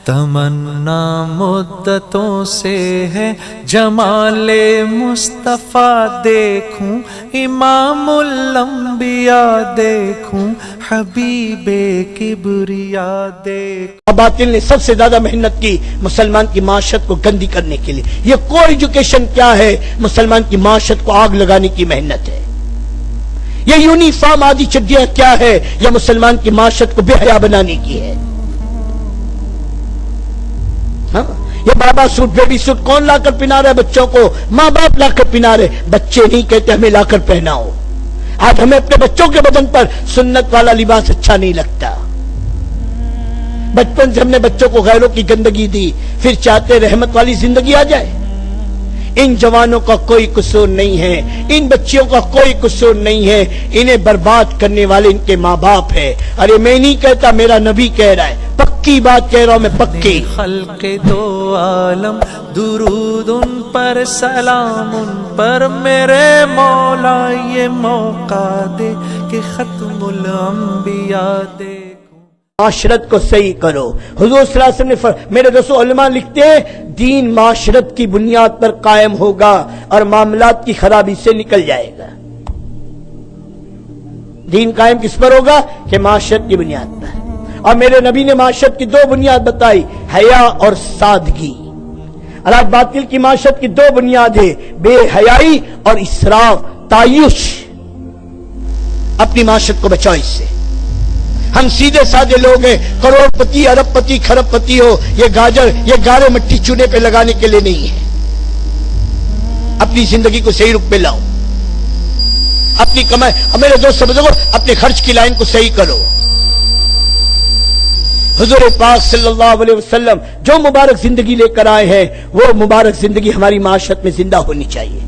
تمنا مدتوں سے ہے جمال مصطفیٰ دیکھوں، امام الانبیاء دیکھوں، حبیب کبریا دیکھوں۔ باطل نے سب سے زیادہ محنت کی مسلمان کی معاشرت کو گندی کرنے کے لیے۔ یہ کو ایجوکیشن کیا ہے؟ مسلمان کی معاشرت کو آگ لگانے کی محنت ہے۔ یہ یونیفارم آدھی چڈیاں کیا ہے؟ یہ مسلمان کی معاشرت کو بے حیا بنانے کی ہے۔ یہ بابا سوٹ بیبی سوٹ کون لا کر پہنا رہا ہے بچوں کو؟ ماں باپ لا کر پہنا رہے، بچے نہیں کہتے ہمیں لا کر پہناؤ۔ آج ہمیں اپنے بچوں کے بدن پر سنت والا لباس اچھا نہیں لگتا۔ بچپن سے ہم نے بچوں کو غیروں کی گندگی دی، پھر چاہتے رحمت والی زندگی آ جائے۔ ان جوانوں کا کوئی قصور نہیں ہے، ان بچیوں کا کوئی قصور نہیں ہے، انہیں برباد کرنے والے ان کے ماں باپ ہے۔ ارے میں نہیں کہتا، میرا نبی کہہ رہا ہے، پکی بات کہہ رہا ہوں میں، پکی۔ خلق دو عالم درود ان پر، سلام ان پر، میرے مولا یہ موقع دے کہ ختم الانبیاء دے۔ معاشرت کو صحیح کرو۔ حضور صلی اللہ علیہ وسلم نے میرے رسول علماء لکھتے ہیں، دین معاشرت کی بنیاد پر قائم ہوگا اور معاملات کی خرابی سے نکل جائے گا۔ دین قائم کس پر ہوگا؟ کہ معاشرت کی بنیاد پر۔ اور میرے نبی نے معاشرت کی دو بنیاد بتائی، حیا اور سادگی۔ اور آج باطل کی معاشرت کی دو بنیاد ہے، بے حیائی اور اسراف، تعیش۔ اپنی معاشرت کو بچاؤ اس سے۔ ہم سیدھے سادے لوگ ہیں، کروڑ پتی، ارب پتی، کھرب پتی ہو، یہ گاجر یہ گارے مٹی چونے پہ لگانے کے لیے نہیں ہے۔ اپنی زندگی کو صحیح رخ پہ لاؤ، اپنی کمائی، میرے دوست بزرگوں، اپنے خرچ کی لائن کو صحیح کرو۔ حضور پاک صلی اللہ علیہ وسلم جو مبارک زندگی لے کر آئے ہیں، وہ مبارک زندگی ہماری معاشرت میں زندہ ہونی چاہیے۔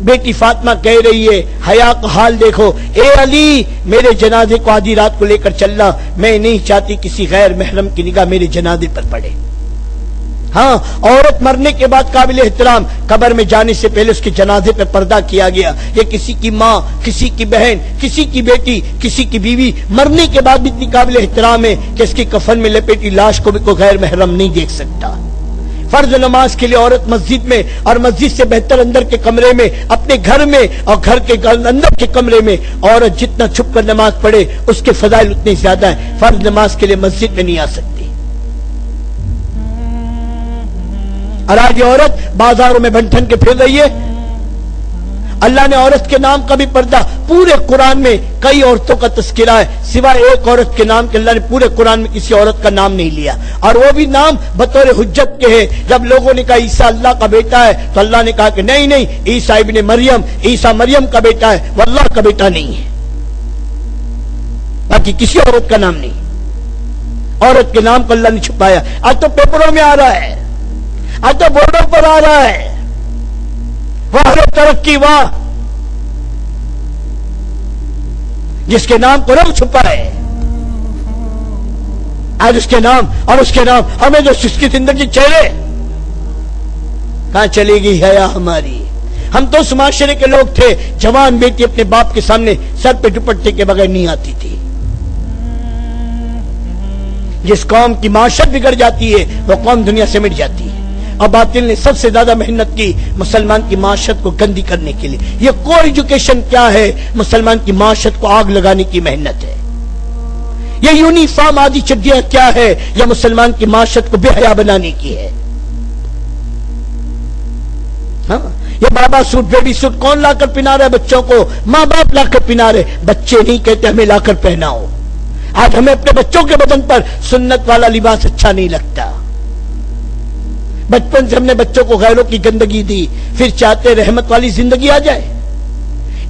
بیٹی فاطمہ کہہ رہی ہے، حیا کا حال دیکھو، اے علی میرے جنازے کو آدھی رات کو لے کر چلنا، میں نہیں چاہتی کسی غیر محرم کی نگاہ میرے جنازے پر پڑے۔ ہاں، عورت مرنے کے بعد قابل احترام، قبر میں جانے سے پہلے اس کے جنازے پر پردہ کیا گیا۔ یہ کسی کی ماں، کسی کی بہن، کسی کی بیٹی، کسی کی بیوی مرنے کے بعد بھی اتنی قابل احترام ہے کہ اس کی کفن میں لپیٹی لاش کو بھی کوئی غیر محرم نہیں دیکھ سکتا۔ فرض نماز کے لیے عورت مسجد میں، اور مسجد سے بہتر اندر کے کمرے میں، اپنے گھر میں، اور گھر کے اندر کے کمرے میں عورت جتنا چھپ کر نماز پڑھے اس کے فضائل اتنے زیادہ ہیں۔ فرض نماز کے لیے مسجد میں نہیں آ سکتی۔ اور آج یہ عورت بازاروں میں بنٹھن کے پھر رہی ہے۔ اللہ نے عورت کے نام کا بھی پردہ، پورے قرآن میں کئی عورتوں کا تذکرہ ہے، سوائے ایک عورت کے نام کے اللہ نے پورے قرآن میں کسی عورت کا نام نہیں لیا، اور وہ بھی نام بطور حجت کے ہے۔ جب لوگوں نے کہا عیسیٰ اللہ کا بیٹا ہے تو اللہ نے کہا کہ نہیں نہیں، عیسیٰ ابن مریم، عیسیٰ مریم کا بیٹا ہے، وہ اللہ کا بیٹا نہیں ہے۔ باقی کسی عورت کا نام نہیں، عورت کے نام کو اللہ نے چھپایا۔ آج تو پیپروں میں آ رہا ہے، آج تو بورڈوں پر آ رہا ہے، واہ ترقی واہ، جس کے نام کو رب چھپا ہے۔ آج اس کے نام اور اس کے نام ہمیں جو اس کی زندگی چہرے کہاں چلی گئی حیا ہماری؟ ہم تو اس معاشرے کے لوگ تھے، جوان بیٹی اپنے باپ کے سامنے سر پہ دوپٹے کے بغیر نہیں آتی تھی۔ جس قوم کی معاشرت بگڑ جاتی ہے وہ قوم دنیا سے مٹ جاتی ہے۔ اور باطل نے سب سے زیادہ محنت کی مسلمان کی معاشرت کو گندی کرنے کے لیے۔ یہ کو ایجوکیشن کیا ہے؟ مسلمان کی معاشرت کو آگ لگانے کی محنت ہے۔ یہ یونیفارم آدھی چڈیاں کیا ہے؟ یہ مسلمان کی معاشرت کو بے حیا بنانے کی ہے۔ ہاں، یہ بابا سوٹ بیبی سوٹ کون لا کر پہنا رہا ہے بچوں کو؟ ماں باپ لا کر پہنا رہے، بچے نہیں کہتے ہمیں لا کر پہناؤ۔ آج ہمیں اپنے بچوں کے بدن پر سنت والا لباس اچھا نہیں لگتا۔ بچپن سے ہم نے بچوں کو غیروں کی گندگی دی، پھر چاہتے رحمت والی زندگی آ جائے۔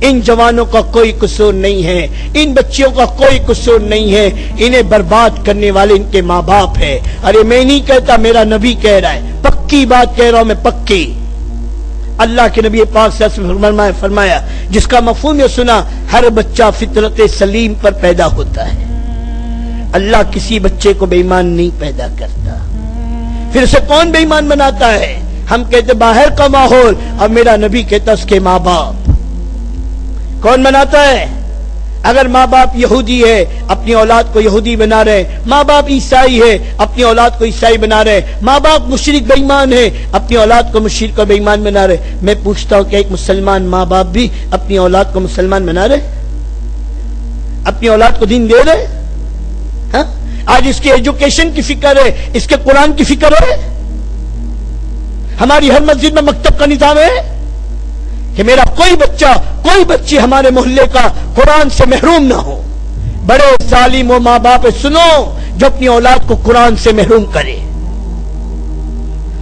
ان جوانوں کا کوئی قصور نہیں ہے، ان بچیوں کا کوئی قصور نہیں ہے، انہیں برباد کرنے والے ان کے ماں باپ ہے۔ ارے میں نہیں کہتا، میرا نبی کہہ رہا ہے، پکی بات کہہ رہا ہوں میں، پکی۔ اللہ کے نبی پاک صلی اللہ علیہ وسلم فرمایا، جس کا مفہوم یہ سنا، ہر بچہ فطرت سلیم پر پیدا ہوتا ہے۔ اللہ کسی بچے کو بے ایمان نہیں پیدا کرتا۔ پھر اسے کون بے ایمان بناتا ہے؟ ہم کہتے باہر کا ماحول، اور میرا نبی کہتا اس کے ماں باپ۔ کون بناتا ہے؟ اگر ماں باپ یہودی ہے اپنی اولاد کو یہودی بنا رہے، ماں باپ عیسائی ہے اپنی اولاد کو عیسائی بنا رہے، ماں باپ مشرک بے ایمان ہے اپنی اولاد کو مشرک اور بے ایمان بنا رہے، میں پوچھتا ہوں کہ ایک مسلمان ماں باپ بھی اپنی اولاد کو مسلمان بنا رہے، اپنی اولاد کو دین دے رہے؟ ہاں، آج اس کی ایجوکیشن کی فکر ہے، اس کے قرآن کی فکر ہے؟ ہماری ہر مسجد میں مکتب کا نظام ہے کہ میرا کوئی بچہ کوئی بچی ہمارے محلے کا قرآن سے محروم نہ ہو۔ بڑے ظالم و ماں باپ سنو جو اپنی اولاد کو قرآن سے محروم کرے۔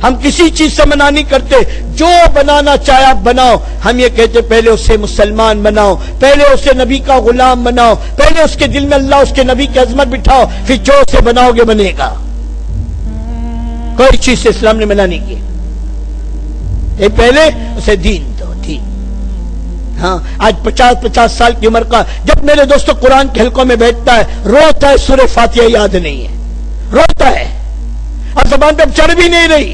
ہم کسی چیز سے منع نہیں کرتے، جو بنانا چاہے آپ بناؤ، ہم یہ کہتے پہلے اسے مسلمان بناؤ، پہلے اسے نبی کا غلام بناؤ، پہلے اس کے دل میں اللہ اس کے نبی کی عظمت بٹھاؤ، پھر جو اسے بناؤ گے بنے گا۔ کوئی چیز سے اسلام نے منع نہیں کی، پہلے اسے دین دو، دین۔ ہاں، آج 50 سال کی عمر کا جب میرے دوستوں قرآن کے حلقوں میں بیٹھتا ہے، روتا ہے، سورہ فاتحہ یاد نہیں ہے، روتا ہے، اور زبان پہ اب چڑھ بھی نہیں رہی،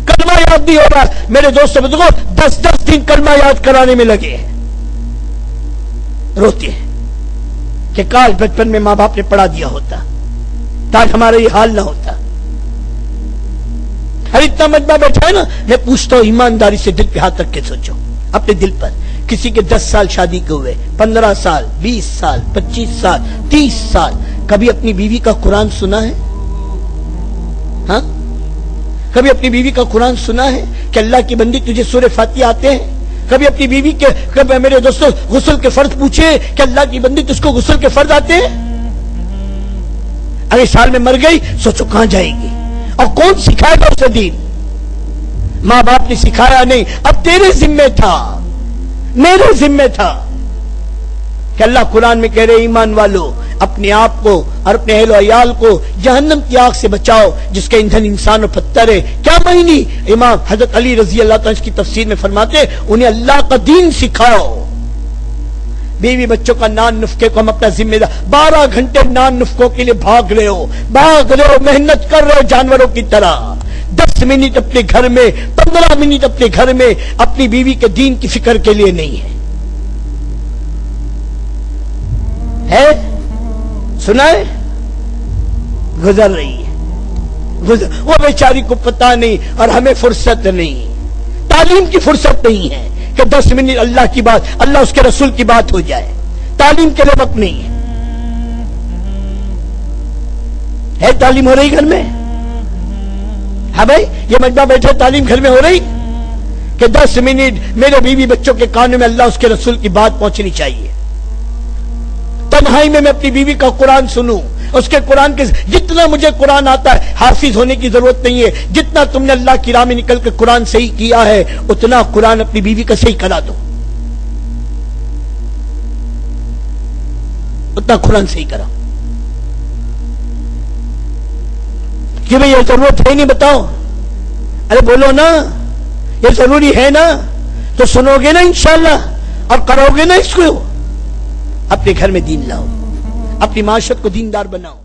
کلمہ یاد نہیں ہو رہا۔ میرے دوستوں بزرگوں 10 دن کلمہ یاد کرانے میں لگے، روتی ہے کہ کاش بچپن میں ماں باپ نے پڑھا دیا ہوتا، تاکہ ہمارا یہ حال نہ ہوتا۔ ہر اتنا مجمع بیٹھا ہے نا، میں پوچھتا ہوں ایمانداری سے دل پہ ہاتھ رکھ کے سوچو، اپنے دل پر، کسی کے 10 سال شادی کے ہوئے، 15 سال، 20 سال، 25 سال، 30 سال، کبھی اپنی بیوی کا قرآن سنا ہے؟ ہاں، کبھی اپنی بیوی کا قرآن سنا ہے کہ اللہ کی بندی تجھے سورہ فاتحہ آتے ہیں؟ کبھی اپنی بیوی کے، کبھی میرے دوستوں غسل کے فرض پوچھے کہ اللہ کی بندی تجھ کو غسل کے فرض آتے ہیں؟ اگلے سال میں مر گئی، سوچو کہاں جائے گی، اور کون سکھائے گا اسے دین؟ ماں باپ نے سکھایا نہیں، اب تیرے ذمہ تھا، میرے ذمہ تھا کہ اللہ قرآن میں کہہ رہے ایمان والو اپنے آپ کو اور اپنے اہل و عیال کو جہنم کی آگ سے بچاؤ جس کا ایندھن انسان اور پتھر ہے۔ کیا معنی؟ امام حضرت علی رضی اللہ تعالیٰ کی تفسیر میں فرماتے انہیں اللہ کا دین سکھاؤ۔ بیوی بچوں کا نان نفقے کو ہم اپنا ذمہ دار، 12 گھنٹے نان نفقوں کے لیے بھاگ رہے ہو، محنت کر رہے ہو جانوروں کی طرح، 10 منٹ اپنے گھر میں، 15 منٹ اپنے گھر میں اپنی بیوی کے دین کی فکر کے لیے نہیں ہے؟ سنا ہے؟ گزر رہی ہے، وہ بیچاری کو پتہ نہیں اور ہمیں فرصت نہیں، تعلیم کی فرصت نہیں ہے کہ 10 منٹ اللہ کی بات، اللہ اس کے رسول کی بات ہو جائے، تعلیم کے لیے وقت نہیں ہے۔ تعلیم ہو رہی گھر میں؟ ہاں بھائی، یہ مجمع بیٹھے، تعلیم گھر میں ہو رہی کہ 10 منٹ میرے بیوی بچوں کے کانوں میں اللہ اس کے رسول کی بات پہنچنی چاہیے، تنہائی میں میں اپنی بیوی کا قرآن سنوں، اس کے قرآن کے جتنا مجھے قرآن آتا ہے، حافظ ہونے کی ضرورت نہیں ہے، جتنا تم نے اللہ کی راہ میں نکل کے قرآن صحیح کیا ہے اتنا قرآن اپنی بیوی کا صحیح کرا دو، اتنا قرآن صحیح کرا کہ بھئی یہ ضرورت ہے نہیں، بتاؤ، ارے بولو نا، یہ ضروری ہے نا، تو سنو گے نا انشاءاللہ اور کرو گے نا اس کو، اپنے گھر میں دین لاؤ، اپنی معاشرت کو دیندار بناؤ۔